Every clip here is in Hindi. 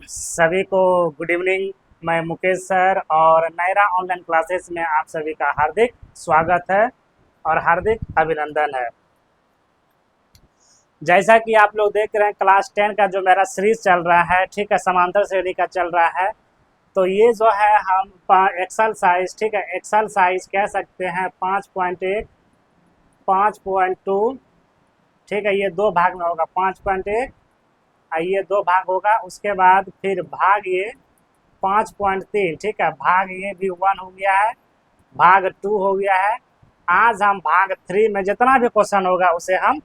सभी को गुड इवनिंग। मैं मुकेश सर और नायरा ऑनलाइन क्लासेस में आप सभी का हार्दिक स्वागत है और हार्दिक अभिनंदन है। जैसा कि आप लोग देख रहे हैं क्लास 10 का जो मेरा सीरीज चल रहा है, ठीक है, समांतर श्रेणी का चल रहा है। तो ये जो है हम एक्सरसाइज, ठीक है, एक्सरसाइज कह सकते हैं 5.1, 5.2, ठीक है, ये दो भाग में होगा। 5.1 ये दो भाग होगा, उसके बाद फिर भाग ये 5.3, ठीक है, भाग ये भी 1 हो गया है, भाग 2 हो गया है। आज हम भाग 3 में जितना भी क्वेश्चन होगा उसे हम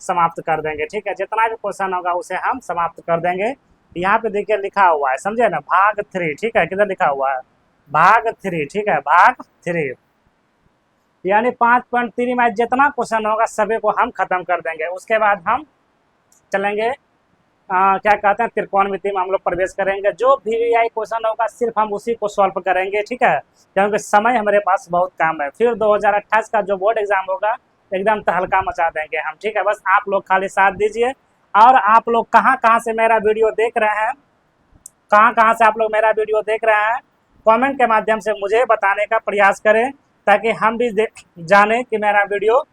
समाप्त कर देंगे, ठीक है, जितना भी क्वेश्चन होगा उसे हम समाप्त कर देंगे। यहाँ पे देखिए लिखा हुआ है, समझे ना, भाग 3, ठीक है, किधर लिखा हुआ है, भाग 3, ठीक है, भाग 3 यानी 5.3 में जितना क्वेश्चन होगा सभी को हम खत्म कर देंगे। उसके बाद हम चलेंगे क्या कहते हैं, त्रिकोणमिति में हम लोग प्रवेश करेंगे। जो VVI क्वेश्चन होगा सिर्फ हम उसी को सॉल्व करेंगे, ठीक है, क्योंकि समय हमारे पास बहुत कम है। फिर 2028 का जो बोर्ड एग्जाम होगा एकदम तहलका मचा देंगे हम, ठीक है। बस आप लोग खाली साथ दीजिए। और आप लोग कहाँ कहाँ से मेरा वीडियो देख रहे हैं, कहाँ कहाँ से आप लोग मेरा वीडियो देख रहे हैं, कमेंट के माध्यम से मुझे बताने का प्रयास करें, ताकि हम भी जाने कि मेरा वीडियो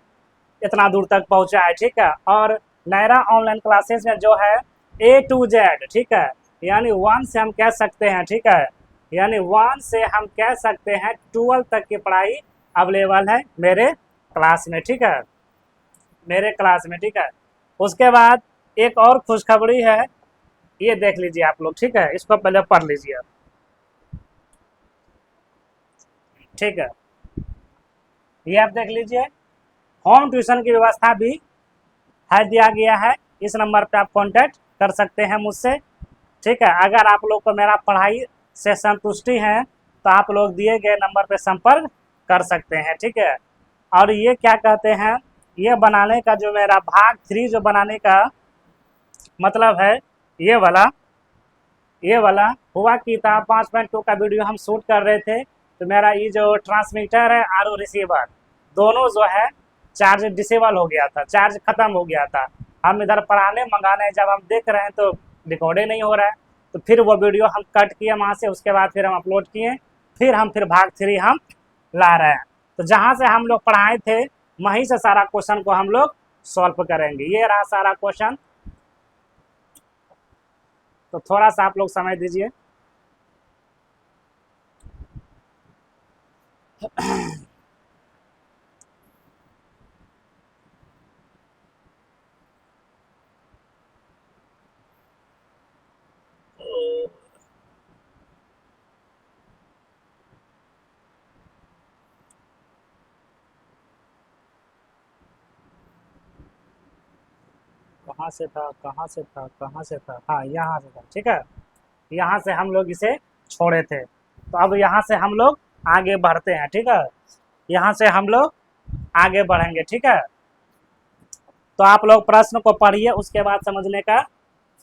इतना दूर तक पहुँचा है, ठीक है। और नायरा ऑनलाइन क्लासेस में जो है A to Z, ठीक है, यानी 1 से हम कह सकते हैं, ठीक है, यानी 1 से हम कह सकते हैं 12 तक की पढ़ाई अवेलेबल है मेरे क्लास में, ठीक है, मेरे क्लास में, ठीक है। उसके बाद एक और खुशखबरी है, ये देख लीजिए आप लोग, ठीक है, इसको पहले पढ़ लीजिए, ठीक है, ये आप देख लीजिए। होम ट्यूशन की व्यवस्था भी है, दिया गया है। इस नंबर पे आप कांटेक्ट कर सकते हैं मुझसे, ठीक है। अगर आप लोग को मेरा पढ़ाई से संतुष्टि है तो आप लोग दिए गए नंबर पे संपर्क कर सकते हैं, ठीक है। और ये क्या कहते हैं, ये बनाने का जो मेरा भाग 3 जो बनाने का मतलब है, ये वाला हुआ कि था 5.2 का वीडियो हम शूट कर रहे थे, तो मेरा ये जो ट्रांसमीटर है और रिसीवर दोनों जो है चार्ज डिसेबल हो गया था, चार्ज खत्म हो गया था। हम इधर पढ़ाने मंगाने जब हम देख रहे हैं तो रिकॉर्डे नहीं हो रहा है, तो फिर वो वीडियो हम कट किए वहाँ से। उसके बाद फिर हम अपलोड किए, फिर भाग 3 हम ला रहे हैं। तो जहाँ से हम लोग पढ़ाए थे वहीं से सारा क्वेश्चन को हम लोग सॉल्व करेंगे। ये रहा सारा क्वेश्चन, तो थोड़ा सा आप लोग समय दीजिए। कहाँ से था, कहाँ से था, कहाँ से था, हाँ यहाँ से था, ठीक है। यहाँ से हम लोग इसे छोड़े थे, तो अब यहाँ से हम लोग आगे बढ़ते हैं, ठीक है, यहाँ से हम लोग आगे बढ़ेंगे, ठीक है। तो आप लोग प्रश्न को पढ़िए, उसके बाद समझने का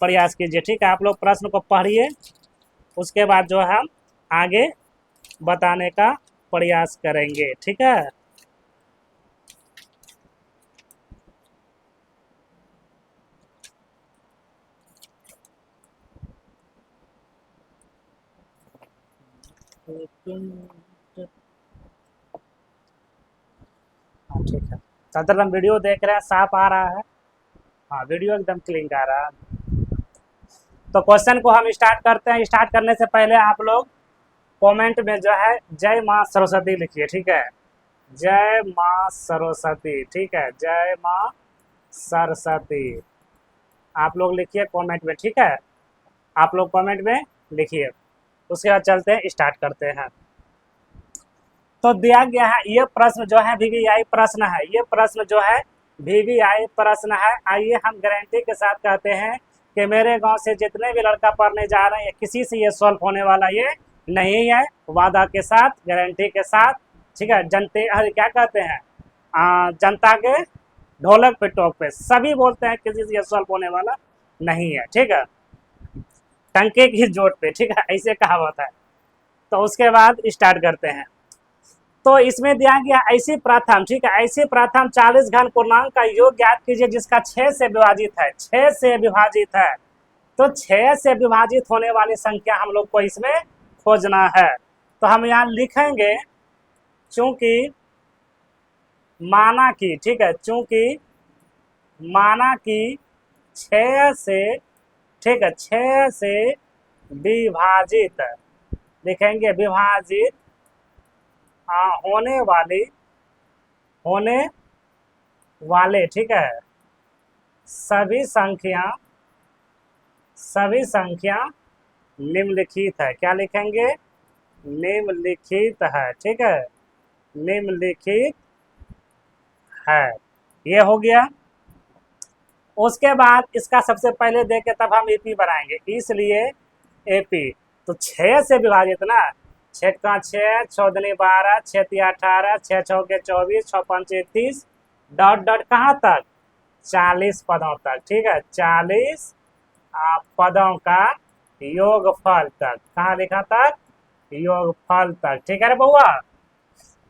प्रयास कीजिए, ठीक है। आप लोग प्रश्न को पढ़िए, उसके बाद जो है हम आगे बताने का प्रयास करेंगे, ठीक है। हाँ ठीक है, अगर हम वीडियो देख रहे हैं साफ आ रहा है, हाँ वीडियो एकदम क्लीन आ रहा है। तो क्वेश्चन को हम स्टार्ट करते हैं। स्टार्ट करने से पहले आप लोग कमेंट में जो है जय माँ सरस्वती लिखिए, ठीक है, जय माँ सरस्वती, ठीक है, जय माँ सरस्वती आप लोग लिखिए कमेंट में, ठीक है, आप लोग कमेंट में लिखिए। उसके बाद चलते हैं, स्टार्ट करते हैं। तो दिया गया है ये प्रश्न जो है VVI प्रश्न है, ये प्रश्न जो है VVI प्रश्न है। आइए हम गारंटी के साथ कहते हैं कि मेरे गांव से जितने भी लड़का पढ़ने जा रहे हैं किसी से ये सॉल्व होने वाला ये नहीं है, वादा के साथ, गारंटी के साथ, ठीक है। जनते क्या कहते हैं, जनता के ढोलक पे टोक पे सभी बोलते हैं किसी से ये सॉल्व होने वाला नहीं है, ठीक है, टंके की जोट पे, ठीक है, ऐसे कहावत है। तो उसके बाद स्टार्ट करते हैं। तो इसमें दिया गया ऐसी प्रथम, ठीक है, ऐसी प्रथम 40 घन पूर्णांक का योग ज्ञात कीजिए जिसका 6 से विभाजित है, 6 से विभाजित है। तो 6 से विभाजित होने वाली संख्या हम लोग को इसमें खोजना है। तो हम यहाँ लिखेंगे चूंकि माना कि, ठीक है, चूंकि माना कि 6 से, ठीक है, 6 से विभाजित, लिखेंगे विभाजित होने वाले, ठीक है, सभी संख्या निम्नलिखित है। क्या लिखेंगे? निम्नलिखित है, ठीक है, निम्नलिखित है। ये हो गया। उसके बाद इसका सबसे पहले देखे तब हम एपी बनाएंगे, इसलिए एपी तो 6 से विभाजित ना, 6 का 6, 6 दूनी 12, 6 तिया 18, 6 छः के 24, 6 पंचे 30, डॉट डॉट कहाँ तक? 40 पदों तक, ठीक है, 40 पदों का योगफल तक। कहाँ लिखा तक? योगफल तक, ठीक है रे बउआ।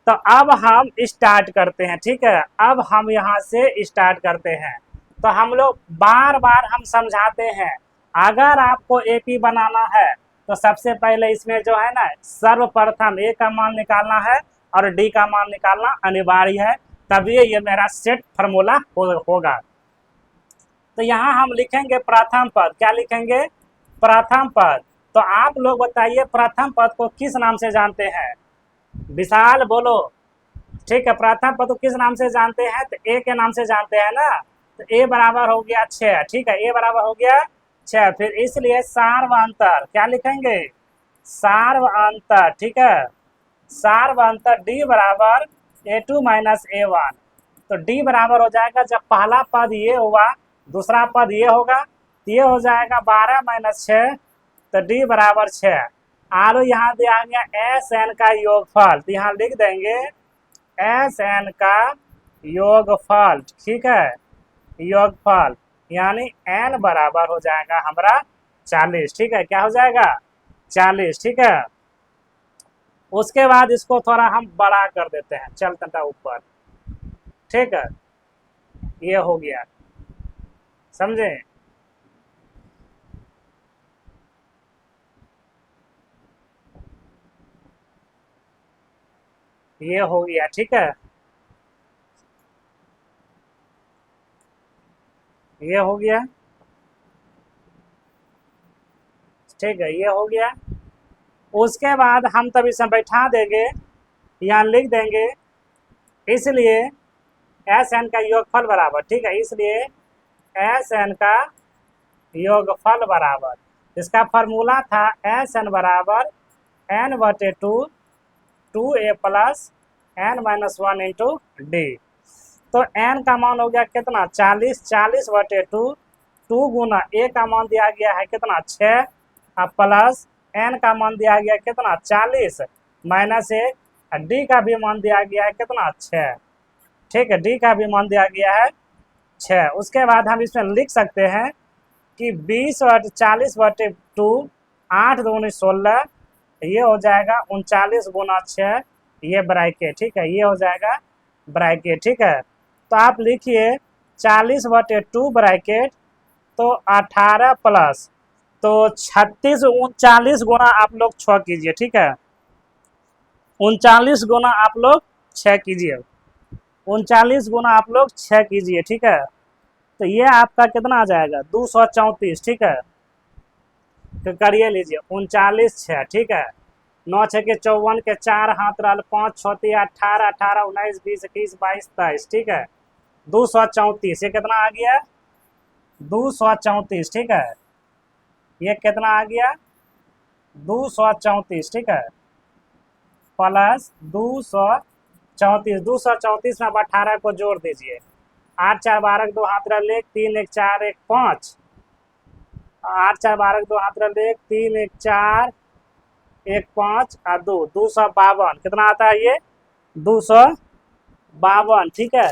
तो अब हम स्टार्ट करते हैं, ठीक है, अब हम यहाँ से स्टार्ट करते हैं। तो हम लोग बार बार हम समझाते हैं, अगर आपको एपी बनाना है तो सबसे पहले इसमें जो है ना, सर्वप्रथम ए का मान निकालना है और डी का मान निकालना अनिवार्य है, तभी ये मेरा सेट फार्मूला होगा। तो यहाँ हम लिखेंगे प्रथम पद। क्या लिखेंगे? प्रथम पद। तो आप लोग बताइए प्रथम पद को किस नाम से जानते हैं? विशाल बोलो। ठीक है, प्रथम पद को किस नाम से जानते हैं? तो ए के नाम से जानते हैं ना। तो ए बराबर हो गया 6, ठीक है, ए बराबर हो गया 6। फिर इसलिए सार्व अंतर, क्या लिखेंगे? सार्व अंतर, ठीक है, सार्व अंतर डी बराबर a2 माइनस a1। तो डी बराबर हो जाएगा, जब पहला पद ये हुआ दूसरा पद ये होगा, तो ये हो जाएगा 12 माइनस 6, तो डी बराबर 6। आरो यहाँ दिया गया एस एन का योगफल, तो यहाँ लिख देंगे एस एन का योगफल, ठीक है, योगफल यानी एन बराबर हो जाएगा हमारा 40, ठीक है, क्या हो जाएगा? 40, ठीक है। उसके बाद इसको थोड़ा हम बड़ा कर देते हैं, चलते हैं ऊपर, ठीक है, ये हो गया, समझे? ये हो गया, ठीक है, ये हो गया, ठीक है, ये हो गया। उसके बाद हम तब इसे बैठा देंगे, यहाँ लिख देंगे, इसलिए एस एन का योगफल बराबर, ठीक है, इसलिए एस एन का योगफल बराबर, इसका फार्मूला था एस एन बराबर एन बटे 2 2a plus N minus 1 into d. तो एन का मान हो गया कितना? 40, 40 बटे 2, 2 गुना ए का मान दिया गया है कितना? 6, अब प्लस एन का मान दिया गया कितना? 40 माइनस ए, डी का भी मान दिया गया है कितना? 6, ठीक है, डी का भी मान दिया गया है 6। उसके बाद हम इसमें लिख सकते हैं कि 20 बटे 40 बटे 2, 8 दूनी 16, ये हो जाएगा 39 गुना 6, ये ब्रैकेट, ठीक है, ये हो जाएगा ब्रैकेट, ठीक है। तो आप लिखिए 40 बटे 2 ब्रैकेट, तो 18 प्लस, तो 36, 39 गुना आप लोग 6 कीजिए, ठीक है, 39 गुना आप लोग 6 कीजिए, 39 गुना आप लोग 6 कीजिए, ठीक है। तो ये आपका कितना आ जाएगा? 234, ठीक है, तो करिए लीजिए 39 6, ठीक है, 9 6 के 54 के 4 हाथ रहा, 5 6 18 18 19 20 21 22 23, ठीक है, 234। ये कितना आ गया? 234, ठीक है, ये कितना आ गया? 234, ठीक है, प्लस 234, 234 में अब 18 को जोड़ दीजिए, 8 4 12 2 हाथ रहा 3 1 4 1 5, 8 4 12 2 हाथ रहा 3 1 4 1 5 और 2, 252। कितना आता है ये? 252, ठीक है,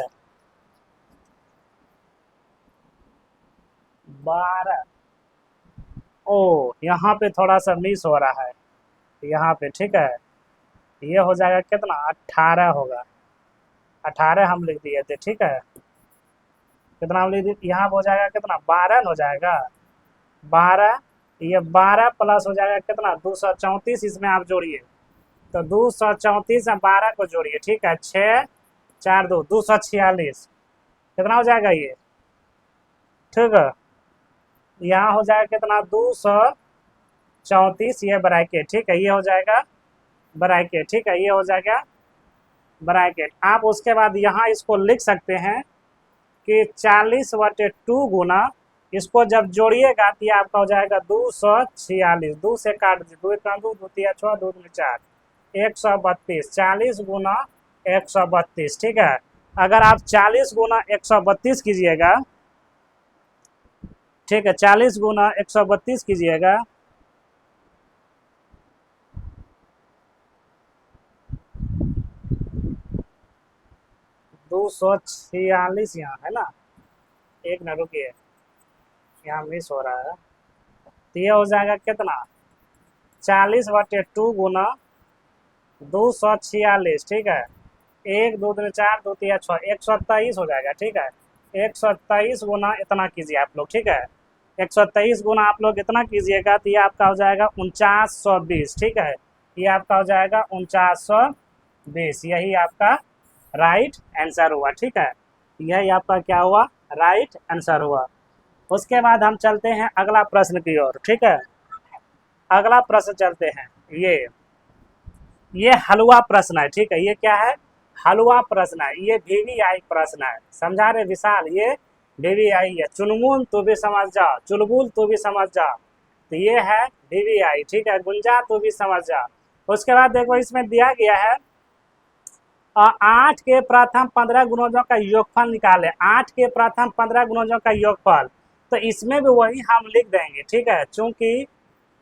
12। ओ यहाँ पे थोड़ा सा मिस हो रहा है यहाँ पे, ठीक है, ये हो जाएगा कितना? 18 होगा, 18 हम लिख दिए थे, ठीक है, कितना हम लिख दिए? यहाँ हो जाएगा कितना? 12 हो जाएगा, 12, ये 12 प्लस हो जाएगा कितना 234, इसमें आप जोड़िए तो 234 में 12 को जोड़िए, ठीक है, 6 4 2 246, कितना हो जाएगा ये, ठीक है, यहाँ हो जाएगा कितना 234, ये ब्रैकेट, ठीक है, ये हो जाएगा ब्रैकेट, ठीक है, ये हो जाएगा ब्रैकेट। आप उसके बाद यहाँ इसको लिख सकते हैं कि 40/2 गुना, इसको जब जोड़िएगा तो ये आपका हो जाएगा 246, 2 से काट दीजिए, 2 1 2 2 3 6 2 3 4 132, 40 गुना 132, ठीक है। अगर आप 40 गुना 132 कीजिएगा, ठीक है, 40 गुना 132 कीजिएगा, दो 246 यहाँ है ना, एक ना रुकिए, यहाँ मिस हो रहा है, तो ये हो जाएगा कितना 40/2 गुना 246, ठीक है, 1 2 3 4 2 3 6 123 हो जाएगा, ठीक है, 123 गुना इतना कीजिए आप लोग, ठीक है, 123 गुना आप लोग इतना कीजिएगा तो ये आपका हो जाएगा 4920, ठीक है, ये आपका हो जाएगा 4920, यही आपका राइट आंसर हुआ, ठीक है, यही आपका क्या हुआ, राइट आंसर हुआ। उसके बाद हम चलते हैं अगला प्रश्न की ओर, ठीक है, अगला प्रश्न चलते हैं, ये हलवा प्रश्न है, ठीक है, ये क्या है, हलवा प्रश्न है, ये VVI प्रश्न है, समझा रहे विशाल, ये VVI है, चुनमुन तू भी समझ जा, चुलबुल तू भी समझ जा, तो ये है VVI, ठीक है, गुंजा तू भी समझ जा। उसके बाद देखो इसमें दिया गया है 8 के प्रथम 15 गुणोजों का योगफल निकाले, 8 के प्रथम 15 गुणोजों का योगफल, तो इसमें भी वही हम लिख देंगे, ठीक है, चूंकि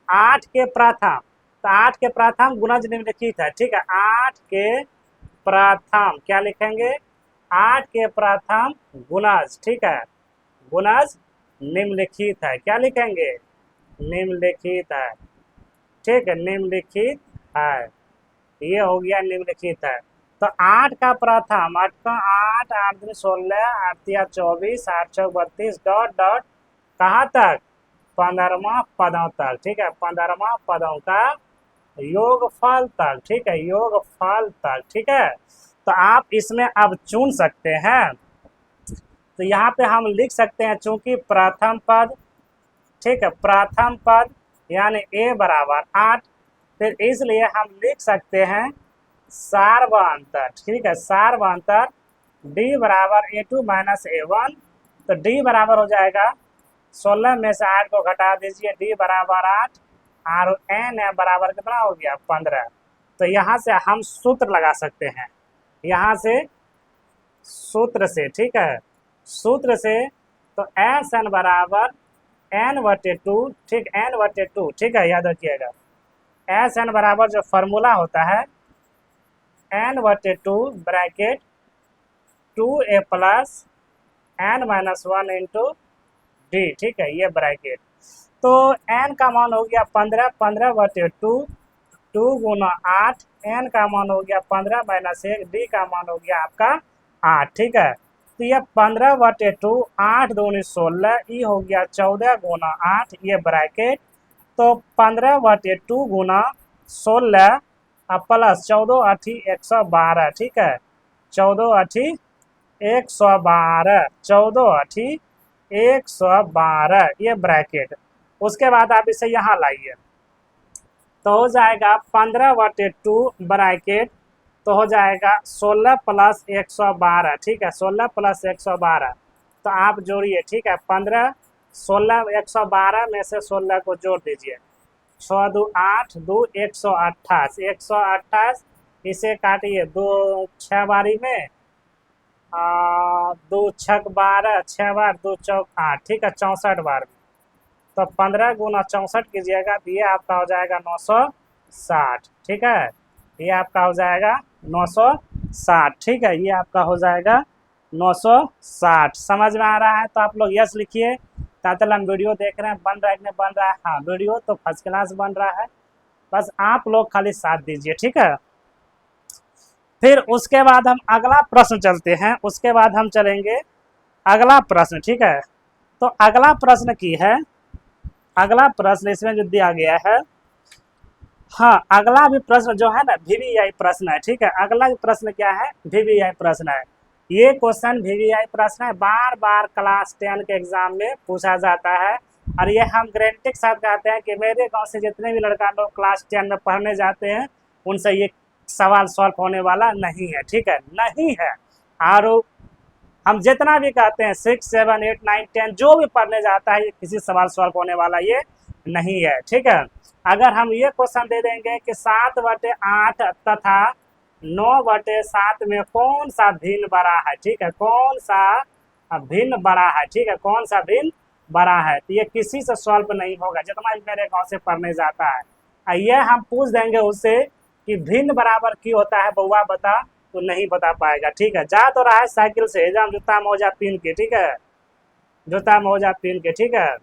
8 के प्रथम, तो 8 के प्रथम गुणज निम्नलिखित है, ठीक है, 8 के प्रथम क्या लिखेंगे, 8 के प्रथम गुणज, ठीक है, गुणज निम्नलिखित है, क्या लिखेंगे, निम्नलिखित है, ठीक है, निम्नलिखित है, ये हो गया निम्नलिखित है। तो 8 का प्रथम, 8 का 8 8 दूनी 16 8 तिया 24 8 चौक 32 डॉट डॉट कहाँ तक 15वां पदों तक, ठीक है, 15वां पदों का योगफल तक, ठीक है, योगफल तक, ठीक है। तो आप इसमें अब चुन सकते हैं, तो यहाँ पे हम लिख सकते हैं चूंकि प्रथम पद, ठीक है, प्रथम पद यानी a बराबर 8, फिर इसलिए हम लिख सकते हैं सार्वअंतर, ठीक है, सार्वअंतर d बराबर a2 माइनस a1, तो d बराबर हो जाएगा 16 में से 8 को घटा दीजिए, d बराबर 8 और n बराबर कितना हो गया 15, तो यहाँ से हम सूत्र लगा सकते हैं, यहाँ से सूत्र से, ठीक है, सूत्र से, तो SN बराबर n/2, ठीक, n/2, ठीक है, याद रखिएगा, SN बराबर जो फॉर्मूला होता है n/2 bracket 2a plus n-1 into d, ठीक है, ये ब्रैकेट, तो n का मान हो गया 15, 15/2, 2 गुना 8, n का मान हो गया 15 माइनस 1, d का मान हो गया आपका 8, ठीक है, तो ये 15/2 8 दूनी 16, ये हो गया 14 गुना 8, ये ब्रैकेट, तो 15/2 गुना 16 प्लस 14 8 112, ठीक है, 14 8 112, 14 8 112, ये ब्रैकेट। उसके बाद आप इसे यहाँ लाइए, तो हो जाएगा 15/2 ब्रैकेट, तो हो जाएगा 16 प्लस 112, ठीक है, 16 प्लस 112, तो आप जोड़िए, ठीक है, 15 16 112 में से 16 को जोड़ दीजिए, 6 2 8 2 128, 128, इसे काटिए 2 6 बारी में, 2 6 12, 6 बार 2 चौक 8, ठीक है, 64 बार में, तो 15 गुना 64 कीजिएगा तो ये आपका हो जाएगा 960, ठीक है, ये आपका हो जाएगा 960, ठीक है, ये आपका हो जाएगा 960। समझ में आ रहा है तो आप लोग यस लिखिए, तातल हम वीडियो देख रहे हैं, बन रहा है कि नहीं बन रहा है, हाँ वीडियो तो फर्स्ट क्लास बन रहा है, बस आप लोग खाली साथ दीजिए, ठीक है। फिर उसके बाद हम अगला प्रश्न चलते हैं, उसके बाद हम चलेंगे अगला प्रश्न, ठीक है, तो अगला प्रश्न की है अगला प्रश्न इसमें जो दिया गया है, हाँ अगला भी प्रश्न जो है ना वीवीआई प्रश्न है, ठीक है। अगला प्रश्न क्या है, वीवीआई प्रश्न है। ये क्वेश्चन वीवीआई प्रश्न है, बार बार क्लास 10 के एग्जाम में पूछा जाता है। और ये हम गारंटी के साथ कहते हैं कि मेरे गांव से जितने भी लड़का लोग क्लास 10 में पढ़ने जाते हैं उनसे ये सवाल सॉल्व होने वाला नहीं है, ठीक है, नहीं है। और हम जितना भी कहते हैं 6, 7, 8, 9, 10 जो भी पढ़ने जाता है ये किसी सवाल सॉल्व होने वाला ये नहीं है, ठीक है। अगर हम ये क्वेश्चन दे देंगे कि 7/8 तथा 9/7 में कौन सा भिन्न बड़ा है, ठीक है, कौन सा भिन्न बड़ा है, ठीक है, कौन सा भिन्न बड़ा है, तो ये किसी से सॉल्व नहीं होगा जितना भी मेरे गांव से पढ़ने जाता है। ये हम पूछ देंगे उससे कि भिन्न बराबर क्यों होता है बउआ बता, तो नहीं बता पाएगा, ठीक है। जा तो रहा है साइकिल से एकदम जूता मोजा पहन के, ठीक है, जूता मोजा पहन के, ठीक है।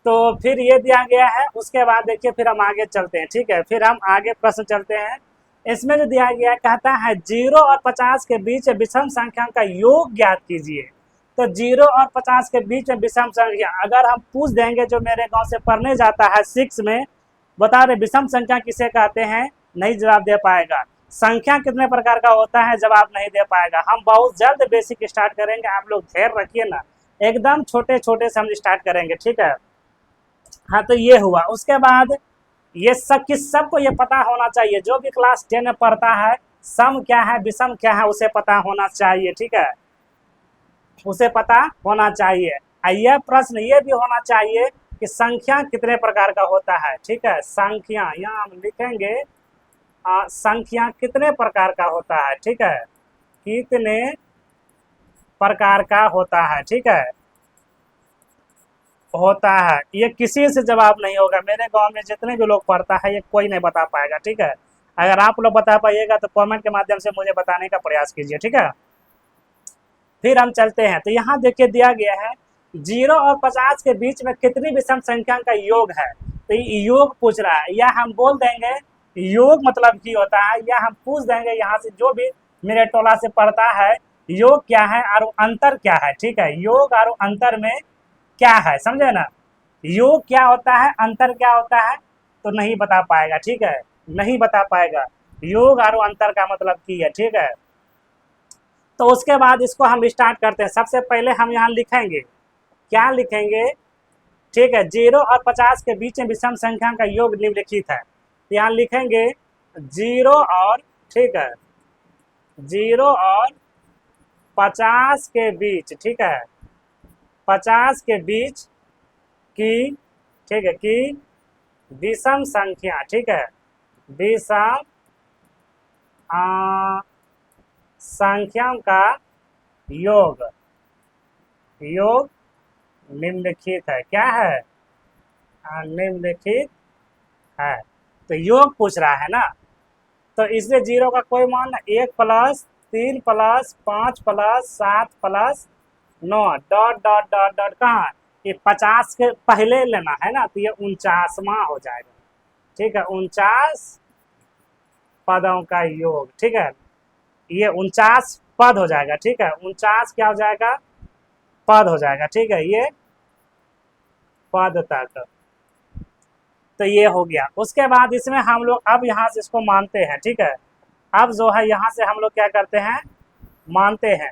तो फिर ये दिया गया है, उसके बाद देखिए फिर हम आगे चलते हैं, ठीक है। फिर हम आगे प्रश्न चलते हैं। इसमें जो दिया गया है कहता है 0 और 50 के बीच विषम संख्या का योग ज्ञात कीजिए। तो 0 और 50 के बीच में विषम संख्या अगर हम पूछ देंगे जो मेरे गांव से पढ़ने जाता है 6 में, बता रहे विषम संख्या किसे कहते हैं, नहीं जवाब दे पाएगा। संख्या कितने प्रकार का होता है, जवाब नहीं दे पाएगा। हम बहुत जल्द बेसिक स्टार्ट करेंगे, आप लोग धैर्य रखिए ना, एकदम छोटे छोटे से हम स्टार्ट करेंगे, ठीक है। हाँ तो ये हुआ। उसके बाद ये सब किस सबको ये पता होना चाहिए, जो भी क्लास 10 में पढ़ता है सम क्या है विषम क्या है उसे पता होना चाहिए, ठीक है, उसे पता होना चाहिए। यह प्रश्न ये भी होना चाहिए कि संख्या कितने प्रकार का होता है, ठीक है, संख्या यहाँ हम लिखेंगे संख्या कितने प्रकार का होता है, ठीक है, कितने प्रकार का होता है, ठीक है, होता है। ये किसी से जवाब नहीं होगा, मेरे गांव में जितने भी लोग पढ़ता है ये कोई नहीं बता पाएगा, ठीक है। अगर आप लोग बता पाइएगा तो कमेंट के माध्यम से मुझे बताने का प्रयास कीजिए, ठीक है। फिर हम चलते हैं, तो यहाँ देखिए दिया गया है 0 और 50 के बीच में कितनी विषम संख्या का योग है, तो ये योग पूछ रहा है। या हम बोल देंगे योग मतलब की होता है, या हम पूछ देंगे यहाँ से जो भी मेरे टोला से पढ़ता है योग क्या है और अंतर क्या है, ठीक है, योग और अंतर में क्या है, समझे ना, योग क्या होता है अंतर क्या होता है तो नहीं बता पाएगा, ठीक है, नहीं बता पाएगा योग और अंतर का मतलब की है, ठीक है। तो उसके बाद इसको हम स्टार्ट करते हैं। सबसे पहले हम यहाँ लिखेंगे, क्या लिखेंगे, ठीक है, 0 और 50 के बीच में विषम संख्या का योग निम्नलिखित है। यहाँ लिखेंगे 0 और, ठीक है, 0 और 50 के बीच, ठीक है, 50 के बीच की, ठीक है, की विषम संख्या, ठीक है, विषम संख्या का योग, योग निम्नलिखित है, क्या है, निम्नलिखित है। तो योग पूछ रहा है ना, तो इसलिए 0 का कोई मान 1 + 3 + 5 + 7 + 9 डॉट डॉट डॉट डॉट कहाँ, ये 50 के पहले लेना है ना, तो ये 49वां हो जाएगा, ठीक है, 49 पदों का योग, ठीक है, ये 49 पद हो जाएगा, ठीक है, 49 क्या हो जाएगा, पद हो जाएगा, ठीक है, ये पद तक। तो ये हो गया। उसके बाद इसमें हम लोग अब यहाँ से इसको मानते हैं, ठीक है, अब जो है यहाँ से हम लोग क्या करते हैं, मानते हैं।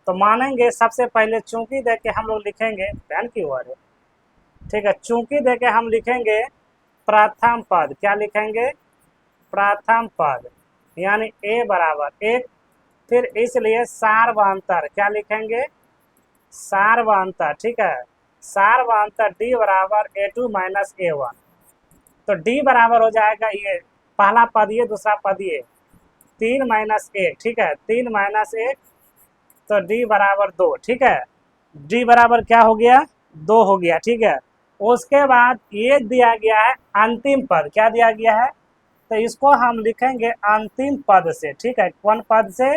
तो मानेंगे सबसे पहले चूंकि दे के हम लोग लिखेंगे, बहन की हुआ है, ठीक है, चूंकि दे के हम लिखेंगे प्रथम पद, क्या लिखेंगे, प्रथम पद, यानी a बराबर 1। फिर इसलिए सार्वंतर क्या लिखेंगे, सार्वंतर, ठीक है, सार्वंतर d बराबर a2 - a1। तो d बराबर हो जाएगा ये पहला पद ये दूसरा पद ये 3 - 1, ठीक है, 3 - 1 तो d बराबर 2, ठीक है, d बराबर क्या हो गया, 2 हो गया, ठीक है। उसके बाद ये दिया गया है अंतिम पद, क्या दिया गया है, तो इसको हम लिखेंगे अंतिम पद से, ठीक है, कौन पद से,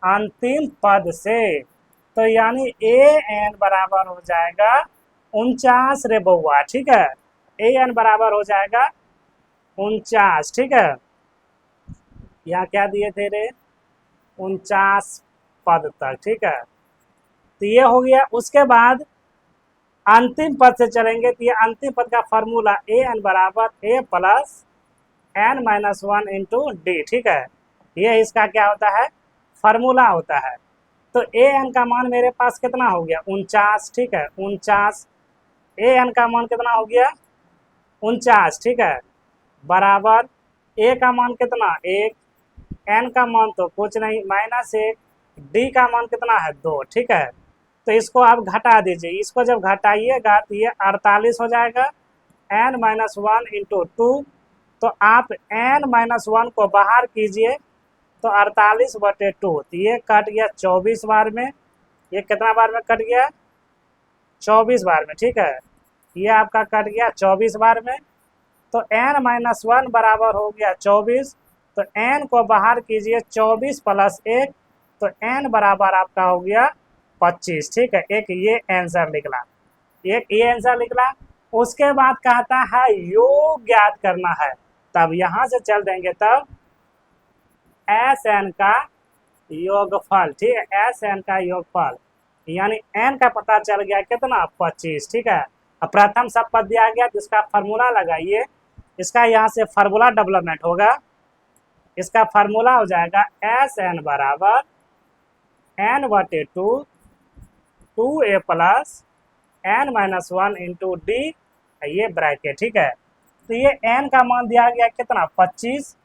अंतिम पद से। तो यानी an बराबर हो जाएगा 49 रे बउआ, ठीक है, an बराबर हो जाएगा 49, ठीक है, यहाँ क्या दिए थे रे, 49 पद तक, ठीक है। तो ये हो गया। उसके बाद अंतिम पद से चलेंगे तो ये अंतिम पद का फॉर्मूला ए एन बराबर A plus N minus one into D, ठीक है। ये इसका क्या होता है, फार्मूला होता है। तो ए एन का मान मेरे पास कितना हो गया 49, ठीक है 49। ए एन का मान कितना हो गया 49, ठीक है, बराबर ए का मान कितना 1, एन का मान तो कुछ नहीं -1, डी का मान कितना है 2, ठीक है। तो इसको आप घटा दीजिए, इसको जब घटाइएगा तो ये 48 हो जाएगा, n minus one into two. तो आप एन माइनस वन को बाहर कीजिए तो 48/2, तो ये कट गया 24 बार में। ये कितना बार में कट गया 24 बार में, ठीक है। ये आपका कट गया 24 बार में। तो n माइनस वन बराबर हो गया 24। तो n को बाहर कीजिए 24 प्लस 1, तो n बराबर आपका हो गया 25, ठीक है। एक ये आंसर निकला, एक ये आंसर निकला। उसके बाद कहता है योग ज्ञात करना है, तब यहाँ से चल देंगे तब एस एन का योगफल, ठीक है, एस एन का योगफल यानी n का पता चल गया कितना 25, ठीक है। अब प्रथम सब पद दिया गया तो इसका फार्मूला लगाइए, इसका यहाँ से फार्मूला डेवलपमेंट होगा। इसका फार्मूला हो जाएगा एस एन बराबर n/2 2a plus n minus one into d, ये ब्रैकेट, ठीक है। तो ये n का मान दिया गया कितना 25,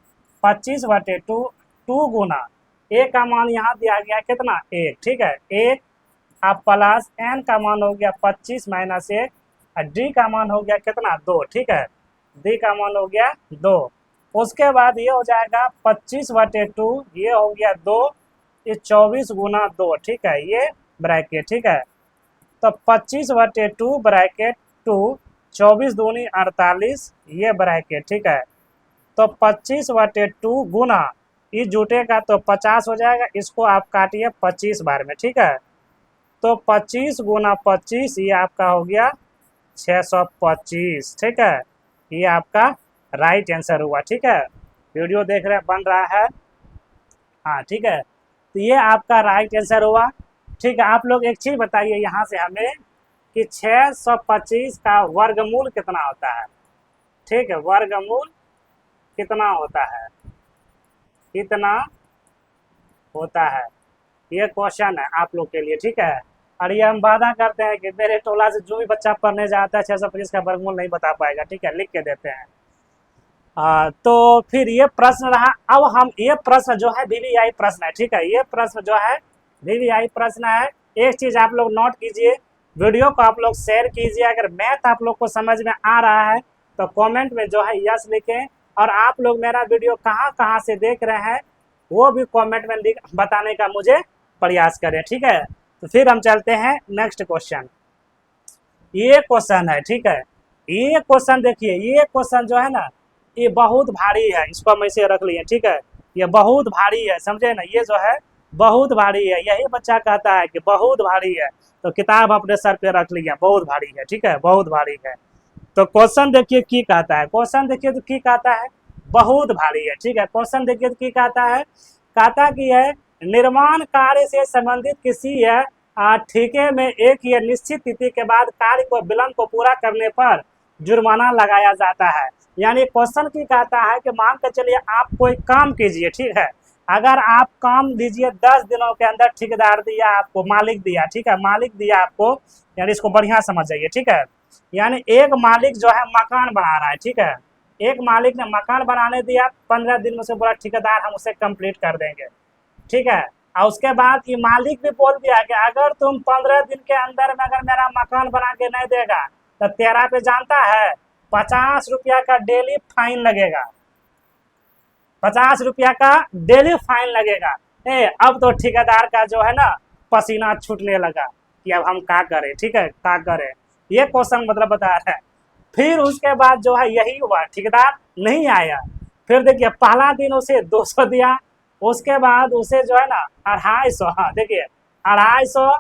25/2, 2 गुना a का मान यहाँ दिया गया कितना 1, ठीक है 1, अब प्लस n का मान हो गया 25 माइनस 1, और d का मान हो गया कितना 2, ठीक है, d का मान हो गया 2। उसके बाद ये हो जाएगा 25/2, ये हो गया 2, ये 24 गुना 2, ठीक है, ये ब्रैकेट, ठीक है। तो 25/2 ब्रैकेट 2, 24 दूनी 48, ये ब्रैकेट, ठीक है। तो 25/2 गुना ये जुटेगा तो 50 हो जाएगा, इसको आप काटिए 25 बार में, ठीक है। तो 25 गुना 25 ये आपका हो गया 625, ठीक है। ये आपका राइट आंसर हुआ, ठीक है। वीडियो देख रहे बन रहा है, हाँ ठीक है। तो ये आपका राइट आंसर हुआ, ठीक है। आप लोग एक चीज़ बताइए यहाँ से हमें कि 625 का वर्गमूल कितना होता है, ठीक है, वर्गमूल कितना होता है, कितना होता है, ये क्वेश्चन है आप लोग के लिए, ठीक है। और ये हम वादा करते हैं कि मेरे टोला से जो भी बच्चा पढ़ने जाता है 625 का वर्गमूल नहीं बता पाएगा, ठीक है, लिख के देते हैं। तो फिर ये प्रश्न रहा। अब हम ये प्रश्न जो है वीवीआई प्रश्न है, ठीक है, ये प्रश्न जो है वीवीआई प्रश्न है। एक चीज़ आप लोग नोट कीजिए, वीडियो को आप लोग शेयर कीजिए। अगर मैथ आप लोग को समझ में आ रहा है तो कमेंट में जो है यस लिखें, और आप लोग मेरा वीडियो कहाँ कहाँ से देख रहे हैं वो भी कमेंट में बताने का मुझे प्रयास करें, ठीक है। तो फिर हम चलते हैं नेक्स्ट क्वेश्चन। ये क्वेश्चन है, ठीक है, ये क्वेश्चन देखिए, ये क्वेश्चन जो है ना ये बहुत भारी है, इसको हम ऐसे रख लिए, ठीक है। ये बहुत भारी है, समझे ना, ये जो है बहुत भारी है। यही बच्चा कहता है कि बहुत भारी है, तो किताब अपने सर पे रख लिया, बहुत भारी है, ठीक है, बहुत भारी है। तो क्वेश्चन देखिए की कहता है, क्वेश्चन देखिए तो की कहता है बहुत भारी है, ठीक है। क्वेश्चन देखिए तो की कहता है, कहता कि है निर्माण कार्य से संबंधित किसी ठेके में एक या निश्चित तिथि के बाद कार्य को विलंब को पूरा करने पर जुर्माना लगाया जाता है। यानी क्वेश्चन की कहता है कि मान कर चलिए आप कोई काम कीजिए, ठीक है, अगर आप काम दीजिए 10 दिनों के अंदर, ठेकेदार दिया आपको, मालिक दिया, ठीक है, मालिक दिया आपको, यानी इसको बढ़िया समझ जाइए, ठीक है। यानी एक मालिक जो है मकान बना रहा है, ठीक है, एक मालिक ने मकान बनाने दिया, 15 दिन में से बोला ठेकेदार हम उसे कंप्लीट कर देंगे, ठीक है। और उसके बाद ये मालिक भी बोल दिया कि अगर तुम 15 दिन के अंदर में अगर मेरा मकान बना के नहीं देगा तो तेरा पे जानता है 50 रुपया का डेली फाइन लगेगा, 50 रुपया का डेली फाइन लगेगा। अब तो ठेकेदार का जो है ना पसीना छूटने लगा कि अब हम क्या करें, ठीक है, क्या करें, ये क्वेश्चन मतलब बता रहा है। फिर उसके बाद जो है यही हुआ, ठेकेदार नहीं आया। फिर देखिए पहला दिन उसे 200 दिया, उसके बाद उसे जो है ना 250, हाँ देखिए 250,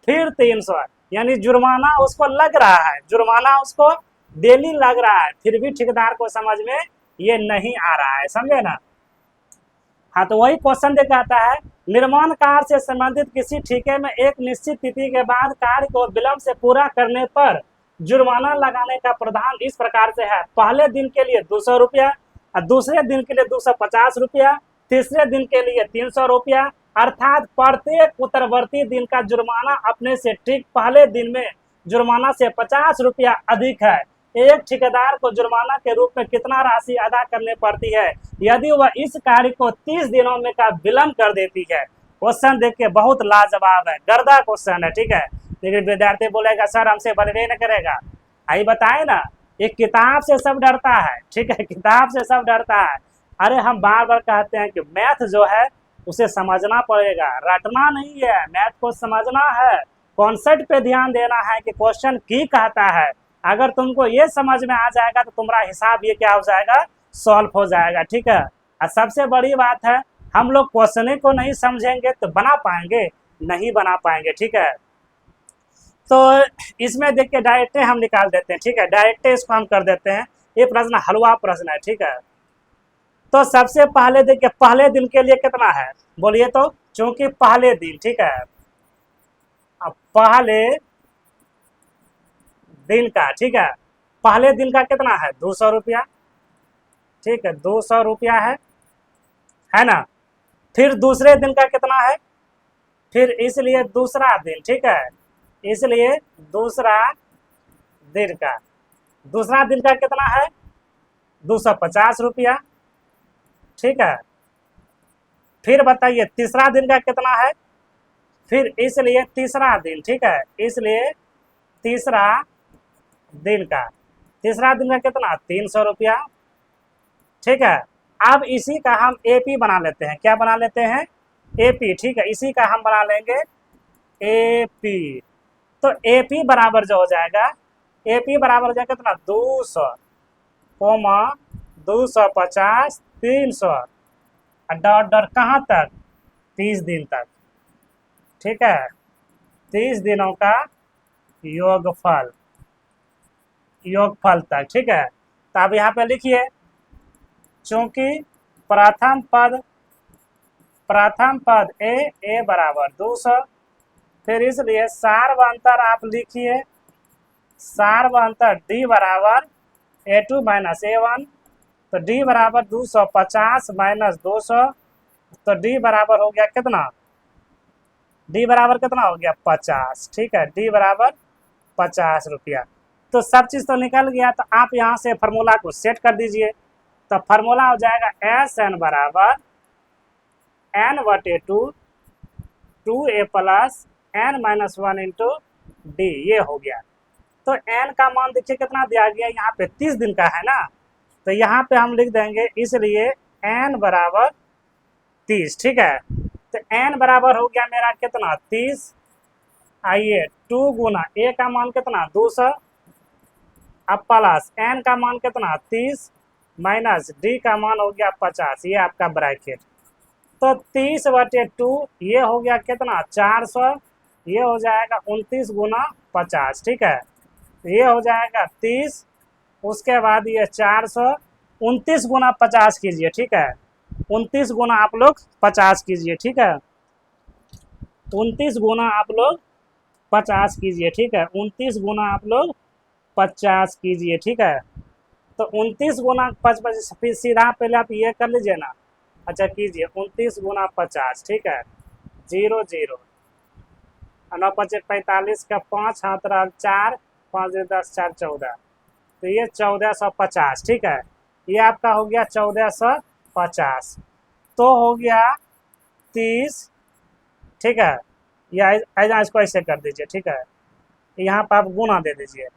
फिर 300, यानी जुर्माना उसको लग रहा है, जुर्माना उसको डेली लग रहा है। फिर भी ठेकेदार को समझ में ये नहीं आ रहा है, समझे ना। हाँ तो वही क्वेश्चन देखा आता है, निर्माण कार्य से संबंधित किसी ठेके में एक निश्चित तिथि के बाद कार्य को विलंब से पूरा करने पर जुर्माना लगाने का प्रावधान इस प्रकार से है, पहले दिन के लिए 200 रुपया, दूसरे दिन के लिए 250 रुपया, तीसरे दिन के लिए 300 रुपया, अर्थात प्रत्येक उत्तरवर्ती दिन का जुर्माना अपने से ठीक पहले दिन में जुर्माना से 50 रुपया अधिक है। एक ठेकेदार को जुर्माना के रूप में कितना राशि अदा करनी पड़ती है यदि वह इस कार्य को 30 दिनों में का विलंब कर देती है। क्वेश्चन देखिए बहुत लाजवाब है, गर्दा क्वेश्चन है, ठीक है। लेकिन विद्यार्थी बोलेगा सर हमसे बनवे न करेगा, आई बताए ना, ये किताब से सब डरता है, ठीक है, किताब से सब डरता है। अरे हम बार बार कहते हैं कि मैथ जो है उसे समझना पड़ेगा, रटना नहीं है, मैथ को समझना है, कॉन्सेप्ट पे ध्यान देना है कि क्वेश्चन की कहता है। अगर तुमको ये समझ में आ जाएगा तो तुम्हारा हिसाब ये क्या हो जाएगा, सॉल्व हो जाएगा, ठीक है। और सबसे बड़ी बात है हम लोग क्वेश्चन को नहीं समझेंगे तो बना पाएंगे, नहीं बना पाएंगे, ठीक है। तो इसमें देख के डायरेक्ट हम निकाल देते हैं, ठीक है, डायरेक्ट इसको हम कर देते हैं। ये प्रश्न हलवा प्रश्न है, ठीक है। तो सबसे पहले देखिए पहले दिन के लिए कितना है, बोलिए तो, चूंकि पहले दिन, ठीक है, अब पहले दिन का, ठीक है, पहले दिन का कितना है 200 रुपया, ठीक है, 200 रुपया है ना। फिर दूसरे दिन का कितना है, फिर इसलिए दूसरा दिन, ठीक है, इसलिए दूसरा दिन का, दूसरा दिन का कितना है 250 रुपया, ठीक है। फिर बताइए तीसरा दिन का कितना है, फिर इसलिए तीसरा दिन, ठीक है, इसलिए तीसरा दिन का, तीसरा दिन का कितना 300 रुपया, ठीक है। अब इसी का हम एपी बना लेते हैं, क्या बना लेते हैं, एपी, ठीक है, इसी का हम बना लेंगे एपी। तो एपी बराबर जो हो जाएगा, एपी बराबर हो जाएगा कितना 200, 250, 300, डॉट डॉट कहाँ तक 30 दिन तक, ठीक है, 30 दिनों का योगफल, योगफल तक, ठीक है। तो अब यहाँ पे लिखिए चूंकि प्रथम पद ए बराबर 200, फिर इसलिए सार्वंतर आप लिखिए, सार्वंतर डी बराबर A2 माइनस A1, तो डी बराबर 250 माइनस 200, तो डी बराबर हो गया कितना, डी बराबर कितना हो गया 50, ठीक है, डी बराबर 50 रुपया। तो सब चीज़ तो निकल गया, तो आप यहाँ से फार्मूला को सेट कर दीजिए। तो फार्मूला हो जाएगा एस एन बराबर n/2 2a plus n minus 1 into d, ये हो गया। तो n का मान देखिए कितना दिया गया, यहाँ पे 30 दिन का है ना, तो यहाँ पे हम लिख देंगे इसलिए n बराबर 30, ठीक है। तो n बराबर हो गया मेरा कितना 30, आइए 2 गुना a का मान कितना 200, अब प्लस n का मान कितना 30 माइनस डी का मान हो गया 50, ये आपका ब्रैकेट। तो 30/2 ये हो गया कितना 400, ये हो जाएगा 29 गुना 50, ठीक है, ये हो जाएगा 30, उसके बाद ये 400, 29 गुना 50 कीजिए, ठीक है, 29 गुना आप लोग 50 कीजिए, ठीक है, 29 गुना आप लोग 50 कीजिए, ठीक है, 29 गुना आप लोग 50 कीजिए, ठीक है। तो 29 गुना 50, फिर सीधा पहले आप ये कर लीजिए ना, अच्छा कीजिए 29 गुना 50, ठीक है, 0 0, 9 5 45 का 5 हाथ रहा 4, 5 10 4 14, तो ये 1450, ठीक है, ये आपका हो गया 1450, तो हो गया 30, ठीक है, या ऐसा इसको ऐसे कर दीजिए, ठीक है, यहाँ पर आप गुना दे दीजिए,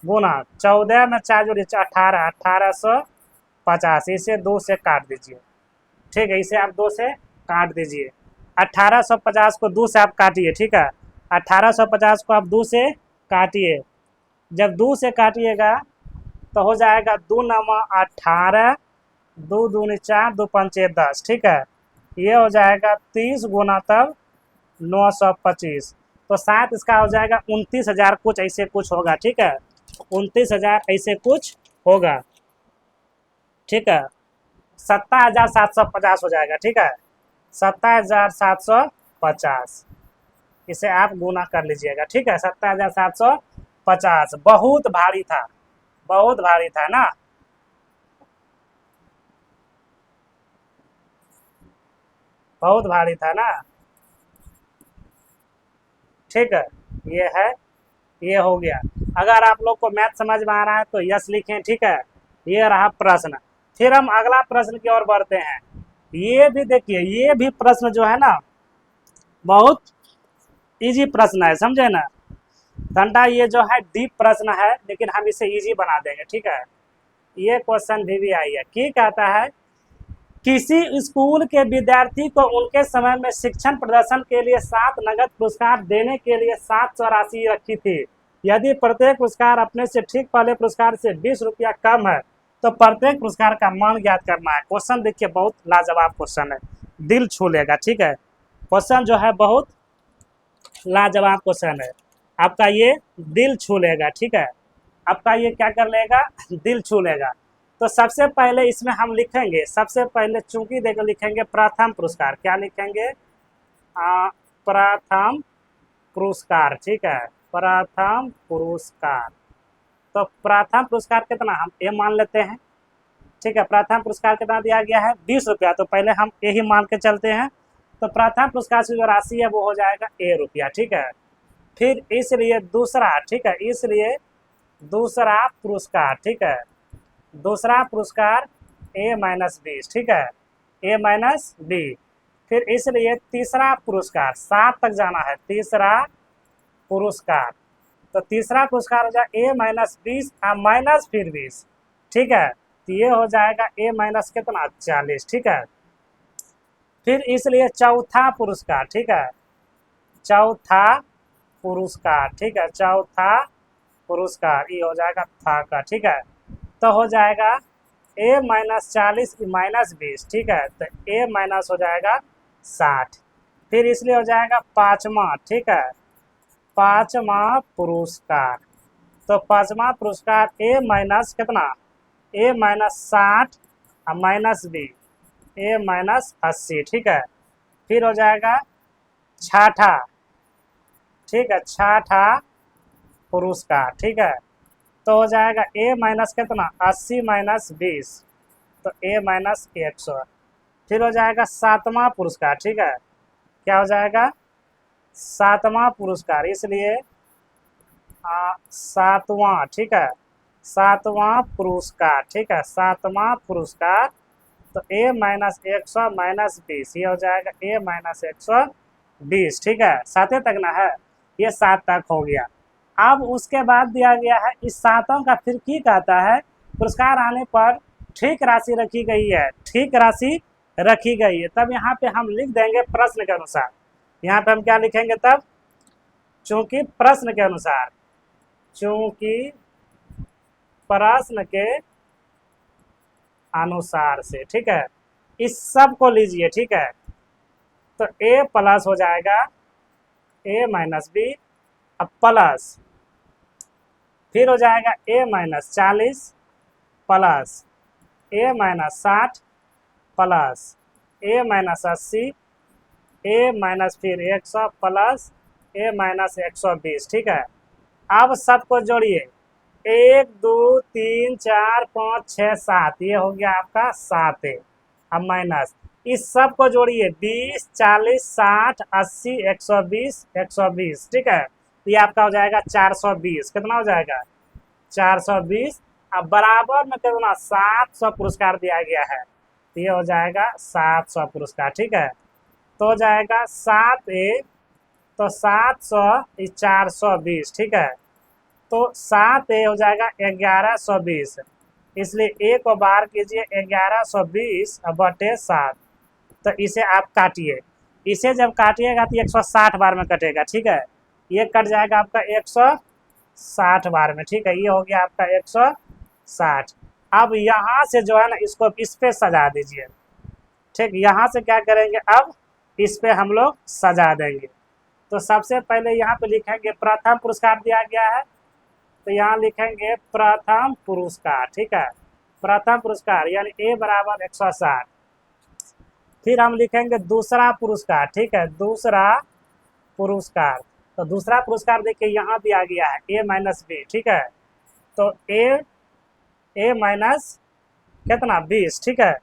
गुना 14 में 4 जोड़िए 18, 1850, इसे 2 से काट दीजिए, ठीक है, इसे आप 2 से काट दीजिए, 1850 को 2 से आप काटिए, ठीक है, 1850 को आप 2 से काटिए, जब 2 से काटिएगा तो हो जाएगा 2 9 18, 2 दूनी 4, 2 पंचे 10, ठीक है, ये हो जाएगा 30 गुना तब 925, तो शायद इसका हो जाएगा 29,000 कुछ ऐसे कुछ होगा, ठीक है, 29,000 ऐसे कुछ होगा, ठीक है, 27,750 हो जाएगा, ठीक है, 27,750, इसे आप गुना कर लीजिएगा, ठीक है, 27,750 50, बहुत भारी था, बहुत भारी था ना। बहुत भारी था ना। ठीक है, ये है, ये हो गया। अगर आप लोग को मैथ समझ में आ रहा है तो यस लिखें। ठीक है, ये रहा प्रश्न। फिर हम अगला प्रश्न की ओर बढ़ते हैं। ये भी देखिए, ये भी प्रश्न जो है ना बहुत इजी प्रश्न है, समझे ना। घंटा ये जो है डीप प्रश्न है, लेकिन हम इसे इजी बना देंगे। ठीक है, ये क्वेश्चन भी आई है। की कहता है, किसी स्कूल के विद्यार्थी को उनके समय में शिक्षण प्रदर्शन के लिए 7 नगद पुरस्कार देने के लिए 700 राशि रखी थी। यदि प्रत्येक पुरस्कार अपने से ठीक पहले पुरस्कार से 20 रुपया कम है तो प्रत्येक पुरस्कार का मान ज्ञात करना है। क्वेश्चन देखिए, बहुत लाजवाब क्वेश्चन है, दिल छू लेगा। ठीक है, क्वेश्चन जो है बहुत लाजवाब क्वेश्चन है, आपका ये दिल छू लेगा। ठीक है, आपका ये क्या कर लेगा, दिल छू लेगा। तो सबसे पहले इसमें हम लिखेंगे, सबसे पहले चूंकि देखो लिखेंगे प्रथम पुरस्कार। क्या लिखेंगे, प्रथम पुरस्कार। ठीक है, प्रथम पुरस्कार। तो प्रथम पुरस्कार कितना, हम ए मान लेते हैं। ठीक है, प्रथम पुरस्कार कितना दिया गया है, 20 रुपया। तो पहले हम यही मान के चलते हैं। तो प्रथम पुरस्कार की जो राशि है वो हो जाएगा ए रुपया। ठीक है, फिर इसलिए दूसरा, ठीक है, इसलिए दूसरा पुरस्कार। ठीक है, दूसरा पुरस्कार ए माइनस 20। ठीक है, ए माइनस बी। फिर इसलिए तीसरा पुरस्कार, 7 तक जाना है, तीसरा पुरस्कार। तो तीसरा पुरस्कार हो जाए ए माइनस 20 माइनस फिर 20। ठीक है, तो ये हो जाएगा ए माइनस कितना, 40। ठीक है, फिर इसलिए चौथा पुरस्कार। ठीक है, चौथा पुरस्कार। ठीक है, चौथा पुरस्कार, ये हो जाएगा था का। ठीक है, तो हो जाएगा ए माइनस 40 माइनस 20। ठीक है, तो ए माइनस हो जाएगा 60। फिर इसलिए हो जाएगा पाँचवा। ठीक है, पाँचवा पुरस्कार। तो पाँचवा पुरस्कार ए माइनस कितना, ए माइनस 60 माइनस बी, ए माइनस 80। ठीक है, फिर हो जाएगा छठा। ठीक है, छठा पुरस्कार। ठीक है, तो हो जाएगा ए माइनस कितना, 80 माइनस 20, तो ए माइनस 100। फिर हो जाएगा सातवां पुरस्कार। ठीक है, क्या हो जाएगा, सातवां पुरस्कार। इसलिए सातवां। ठीक है, सातवां पुरस्कार। ठीक है, सातवां पुरस्कार। तो ए माइनस 100 माइनस 20, ये हो जाएगा ए माइनस 120। ठीक है, 7 तक ना है, ये 7 तक हो गया। अब उसके बाद दिया गया है इस सातों का, फिर की कहता है, पुरस्कार आने पर ठीक राशि रखी गई है, ठीक राशि रखी गई है। तब यहाँ पे हम लिख देंगे प्रश्न के अनुसार। यहाँ पे हम क्या लिखेंगे तब, चूंकि प्रश्न के अनुसार, चूंकि प्रश्न के अनुसार से। ठीक है, इस सब को लीजिए। ठीक है, तो ए प्लस हो जाएगा ए माइनस बी, अब प्लस, फिर हो जाएगा ए माइनस 40 प्लस ए माइनस 60 प्लस ए माइनस 80, ए माइनस फिर 100 प्लस ए माइनस 120। ठीक है, अब सबको जोड़िए, 1 2 3 4 5 6 7, ये हो गया आपका 7 है। अब माइनस, इस सब को जोड़िए, 20 40 60 80 120 120। ठीक है, ये आपका हो जाएगा 420। कितना हो जाएगा, 420। अब बराबर में कितना, 700 पुरस्कार दिया गया है, तो ये हो जाएगा 700 पुरस्कार। ठीक है, तो हो जाएगा 7 ए, तो 700 420। ठीक है, तो 7 ए हो जाएगा 1120, इसलिए ए को बाहर कीजिए, 1120 बटे 7। तो इसे आप काटिए, इसे जब काटिएगा तो 160 बार में कटेगा। ठीक है, ये कट जाएगा आपका 160 बार में। ठीक है, ये हो गया आपका 160। अब यहाँ से जो है ना, इसको इस पे सजा दीजिए। ठीक, यहाँ से क्या करेंगे, अब इस पे हम लोग सजा देंगे। तो सबसे पहले यहाँ पे लिखेंगे प्रथम पुरस्कार दिया गया है, तो यहाँ लिखेंगे प्रथम पुरस्कार। ठीक है, प्रथम पुरस्कार यानी ए बराबर 160। फिर हम लिखेंगे दूसरा पुरस्कार। ठीक है, दूसरा पुरस्कार। तो दूसरा पुरस्कार देखिए यहाँ दिया गया है ए माइनस बी, ठीक है। तो ए माइनस कितना 20, ठीक है,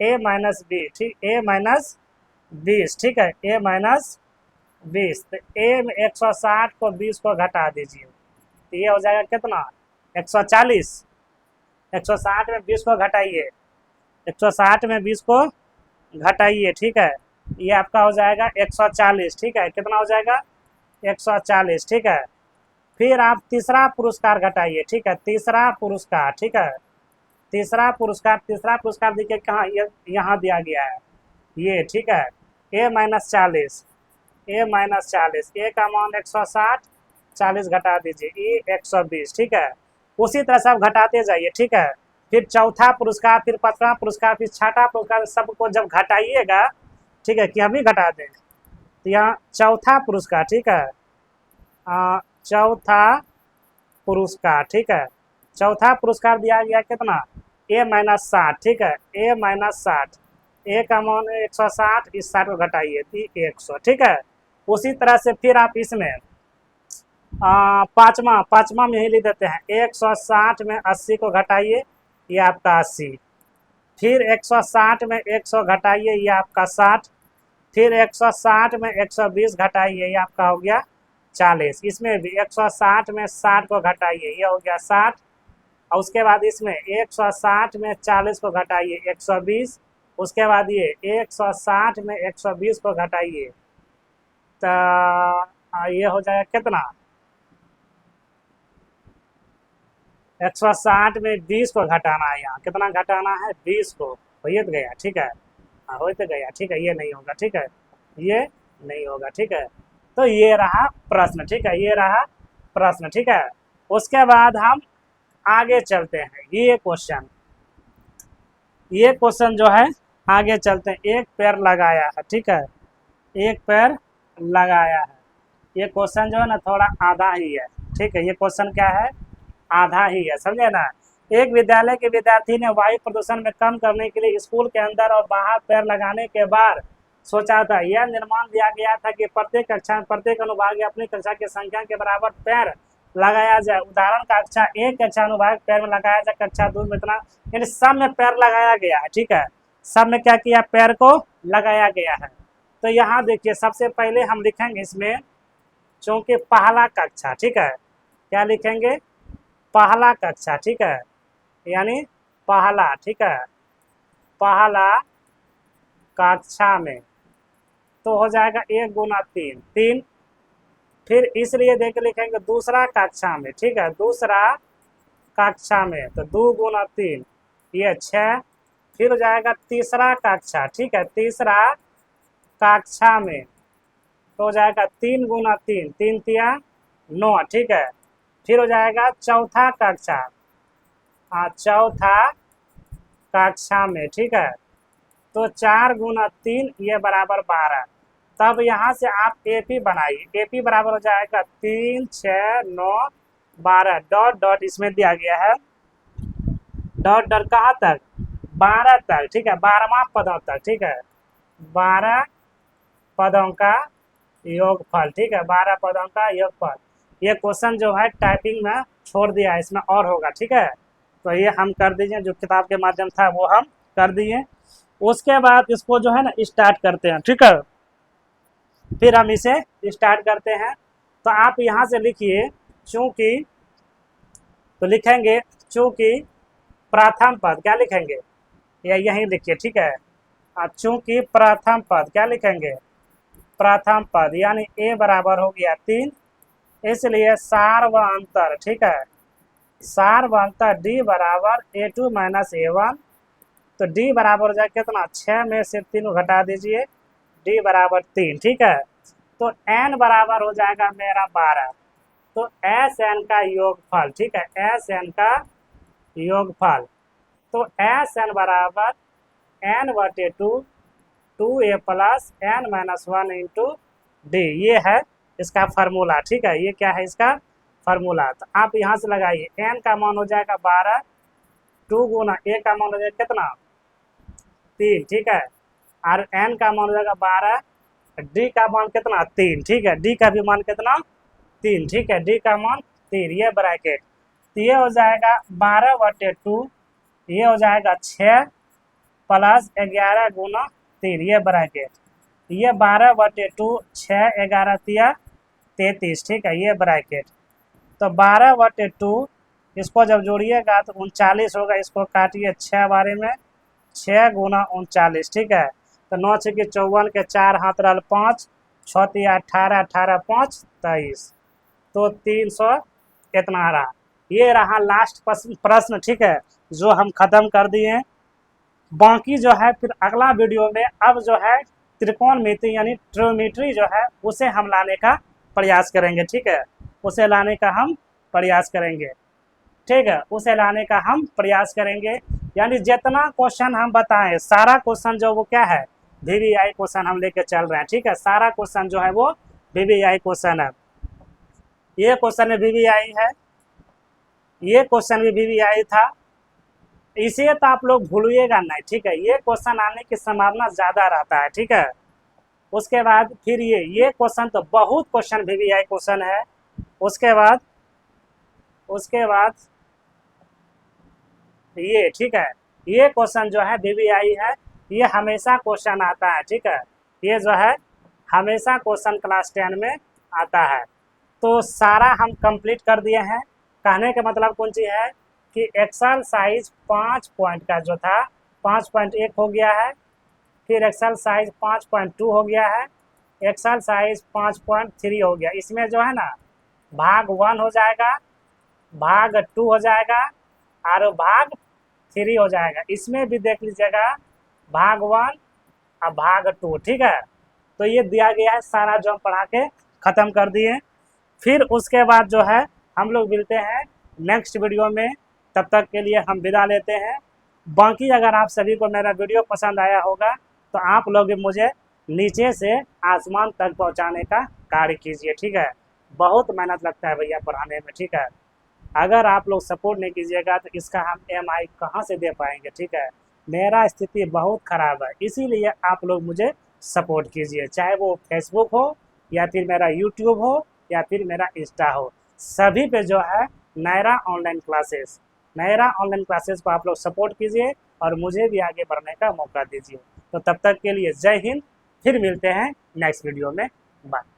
ए माइनस बी, ठीक, ए माइनस 20, ठीक है, ए माइनस 20। तो ए में 160 को 20 को घटा दीजिए, तो ये हो जाएगा कितना 140। 160 में 20 को घटाइए, 160 में 20 को घटाइए, ठीक है, ये आपका हो जाएगा 140, ठीक है, कितना हो जाएगा 140, ठीक है। फिर आप तीसरा पुरस्कार घटाइए, ठीक है, तीसरा पुरस्कार, ठीक है, तीसरा पुरस्कार देखिए कहाँ, यहाँ दिया गया है ये, ठीक है, ए माइनस 40, ए माइनस 40, ए का मान 160, 40 घटा दीजिए, ये 120, ठीक है। उसी तरह से आप घटाते जाइए, ठीक है। फिर चौथा पुरस्कार, फिर पांचवा पुरस्कार, फिर छठा पुरस्कार, सबको जब घटाइएगा, ठीक है, कि हम ही घटा दें, तो यहाँ चौथा पुरस्कार, ठीक है, चौथा पुरस्कार, ठीक है, चौथा पुरस्कार दिया गया कितना ए माइनस 60, ठीक है, ए माइनस 60, ए का मान 160, इस 60 को घटाइए 100, ठीक है। उसी तरह से फिर आप इसमें पाँचवा में ही लिख देते हैं, 160 में 80 को घटाइए, ये आपका 80, फिर 160 में 100 घटाइए, ये आपका 60, फिर 160 में 120 घटाइए, ये आपका हो गया 40, इसमें भी 160 में 60 को घटाइए, ये हो गया 60, और उसके बाद इसमें 160 में 40 को घटाइए 120, उसके बाद ये 160 में 120 को घटाइए, तो ये हो जाएगा कितना 160 में 20 को घटाना है, यहाँ कितना घटाना है 20 को, हो तो गया, ठीक है, हाँ हो तो गया, ठीक है, ये नहीं होगा, ठीक है, ये नहीं होगा, ठीक है। तो ये रहा प्रश्न, ठीक है, ये रहा प्रश्न, ठीक है। उसके बाद हम आगे चलते हैं, ये क्वेश्चन जो है आगे चलते हैं। एक पैर लगाया है, ठीक है, एक पैर लगाया है, ये क्वेश्चन जो है ना थोड़ा आधा ही है, ठीक है, ये क्वेश्चन क्या है आधा ही है, समझे ना। एक विद्यालय के विद्यार्थी ने वायु प्रदूषण में कम करने के लिए स्कूल के अंदर और बाहर पैर लगाने के बाद सोचा था, यह निर्माण दिया गया था कि प्रत्येक कक्षा में प्रत्येक अनुभाग अपनी कक्षा की संख्या के बराबर पैर लगाया जाए। उदाहरण कक्षा एक कक्षा अनुभाग पैर में लगाया जाए, कक्षा 2 में इतना, यानी सब में पैर लगाया गया है, ठीक है, सब में क्या किया पैर को लगाया गया है। तो यहाँ देखिए सबसे पहले हम लिखेंगे इसमें, चूंकि पहला कक्षा, ठीक है, क्या लिखेंगे पहला कक्षा, ठीक है, यानी पहला, ठीक है, पहला कक्षा में, तो हो जाएगा 1 गुना 3, 3, फिर इसलिए देख लिखेंगे दूसरा कक्षा में, ठीक है, दूसरा कक्षा में, तो 2 गुना 3 ये 6, फिर हो जाएगा तीसरा कक्षा, ठीक है, तीसरा कक्षा में, तो हो जाएगा 3 गुना 3, 3 तिया 9, ठीक है, फिर हो जाएगा चौथा कक्षा, हाँ चौथा कक्षा में, ठीक है, तो 4 गुना 3 ये बराबर 12। तब यहाँ से आप एपी बनाइए, एपी बराबर हो जाएगा 3, 6, 9, 12, डॉट डॉट इसमें दिया गया है, डॉट डॉट कहाँ तक 12 तक, ठीक है, 12वां पदों तक, ठीक है, 12 पदों का योगफल, ठीक है, 12 पदों का योगफल। ये क्वेश्चन जो है टाइपिंग में छोड़ दिया है, इसमें और होगा, ठीक है, तो ये हम कर दीजिए, जो किताब के माध्यम था वो हम कर दिए। उसके बाद इसको जो है ना स्टार्ट करते हैं, ठीक है, फिर हम इसे स्टार्ट करते हैं। तो आप यहाँ से लिखिए चूंकि, तो लिखेंगे चूंकि प्रथम पद, क्या लिखेंगे या यहीं लिखिए, ठीक है, चूंकि प्रथम पद क्या लिखेंगे प्रथम पद, यानी ए बराबर हो गया 3, इसलिए सार व अंतर, ठीक है, सार व अंतर डी बराबर A2 माइनस A1, तो डी बराबर हो जाए कितना 6 में से 3 को घटा दीजिए, डी बराबर 3, ठीक है, तो एन बराबर हो जाएगा मेरा 12, तो एस एन का योगफल, ठीक है, एस एन का योगफल, तो एस एन बराबर एन बटे 2, 2a plus N minus 1 into d, ये है इसका फार्मूला, ठीक है, ये क्या है इसका फार्मूला। तो आप यहाँ से लगाइए, एन का मान हो जाएगा 12, 2 गुना ए का मान हो जाएगा कितना 3, ठीक है, और एन का मान हो जाएगा 12, डी का मान कितना 3, ठीक है, डी का भी मान कितना 3, ठीक है, डी का मान 3, ये ब्रैकेट। तो ये हो जाएगा 12/2, ये हो जाएगा 6 प्लस 11 गुना 3, ये ब्रैकेट। ये 12/2, 6 11 तिया 33, ठीक है, ये ब्रैकेट। तो 12/2 इसको जब जोड़िएगा तो 39 होगा, इसको काटिए 6 बारे में, 6 गुना 39, ठीक है। तो 9 6 54 के 4 हाथ रहा 5, 6 तिया 18, 18 5 23, तो 300 इतना रहा। ये रहा लास्ट प्रश्न, ठीक है, जो हम खत्म कर दिए। बाकी जो है फिर अगला वीडियो में अब जो है त्रिकोणमिति यानी ट्रिग्नोमेट्री जो है उसे हम लाने का प्रयास करेंगे, ठीक है, उसे लाने का हम प्रयास करेंगे, ठीक है, उसे लाने का हम प्रयास करेंगे। यानी जितना क्वेश्चन हम बताएं सारा क्वेश्चन जो वो क्या है VVI क्वेश्चन हम लेके चल रहे हैं, ठीक है, सारा क्वेश्चन जो है वो VVI क्वेश्चन है। ये क्वेश्चन VVI है, ये क्वेश्चन भी VVI था, इसे तो आप लोग भूलिएगा नहीं, ठीक है, ये क्वेश्चन आने की संभावना ज़्यादा रहता है, ठीक है। उसके बाद फिर ये क्वेश्चन तो बहुत क्वेश्चन VVI क्वेश्चन है। उसके बाद ये, ठीक है, ये क्वेश्चन जो है VVI है, ये हमेशा क्वेश्चन आता है, ठीक है, ये जो है हमेशा क्वेश्चन क्लास 10 में आता है। तो सारा हम कंप्लीट कर दिए हैं। कहने का मतलब कौन सी है कि एक्सरसाइज 5 पॉइंट का जो था 5.1 हो गया है, फिर एक्सरसाइज 5.2 हो गया है, एक्सरसाइज 5.3 हो गया। इसमें जो है ना भाग 1 हो जाएगा, भाग 2 हो जाएगा और भाग 3 हो जाएगा। इसमें भी देख लीजिएगा भाग 1 और भाग 2, ठीक है। तो ये दिया गया है सारा जो हम पढ़ा के ख़त्म कर दिए। फिर उसके बाद जो है हम लोग मिलते हैं नेक्स्ट वीडियो में, तब तक के लिए हम विदा लेते हैं। बाकी अगर आप सभी को मेरा वीडियो पसंद आया होगा तो आप लोग मुझे नीचे से आसमान तक पहुंचाने का कार्य कीजिए, ठीक है, बहुत मेहनत लगता है भैया पढ़ाने में, ठीक है। अगर आप लोग सपोर्ट नहीं कीजिएगा तो इसका हम EMI कहाँ से दे पाएंगे, ठीक है। मेरा स्थिति बहुत ख़राब है, इसीलिए आप लोग मुझे सपोर्ट कीजिए, चाहे वो फेसबुक हो या फिर मेरा यूट्यूब हो या फिर मेरा इंस्टा हो, सभी पे जो है नायरा ऑनलाइन क्लासेस को आप लोग सपोर्ट कीजिए और मुझे भी आगे बढ़ने का मौका दीजिए। तो तब तक के लिए जय हिंद, फिर मिलते हैं नेक्स्ट वीडियो में, बाय।